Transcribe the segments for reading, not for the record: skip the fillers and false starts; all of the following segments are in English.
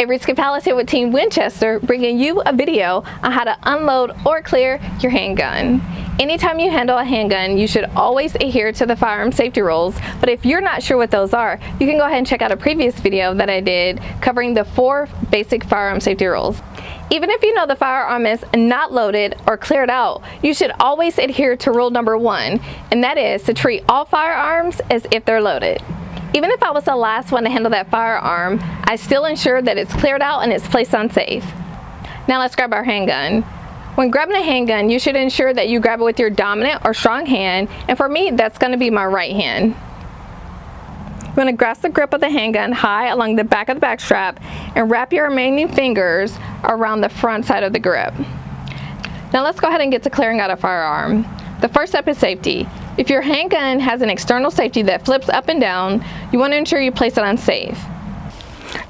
A Risk Fatality with Team Winchester, bringing you a video on how to unload or clear your handgun. Anytime you handle a handgun, you should always adhere to the firearm safety rules, but if you're not sure what those are, you can go ahead and check out a previous video that I did covering the 4 basic firearm safety rules. Even if you know the firearm is not loaded or cleared out, you should always adhere to rule number 1, and that is to treat all firearms as if they're loaded. Even if I was the last one to handle that firearm, I still ensure that it's cleared out and it's placed on safe. Now let's grab our handgun. When grabbing a handgun, you should ensure that you grab it with your dominant or strong hand, and for me, that's going to be my right hand. You're going to grasp the grip of the handgun high along the back of the back strap and wrap your remaining fingers around the front side of the grip. Now let's go ahead and get to clearing out a firearm. The first step is safety. If your handgun has an external safety that flips up and down, you want to ensure you place it on safe.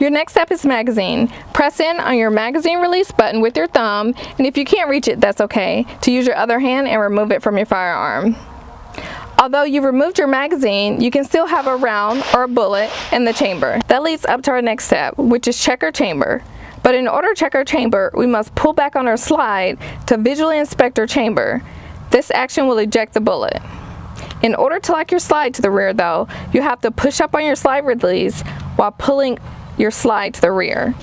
Your next step is magazine. Press in on your magazine release button with your thumb, and if you can't reach it, that's okay, to use your other hand and remove it from your firearm. Although you've removed your magazine, you can still have a round or a bullet in the chamber. That leads up to our next step, which is check our chamber. But in order to check our chamber, we must pull back on our slide to visually inspect our chamber. This action will eject the bullet. In order to lock your slide to the rear though, you have to push up on your slide release while pulling your slide to the rear.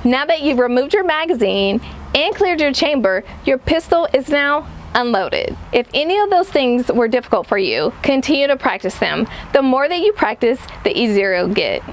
Now that you've removed your magazine and cleared your chamber, your pistol is now unloaded. If any of those things were difficult for you, continue to practice them. The more that you practice, the easier it'll get.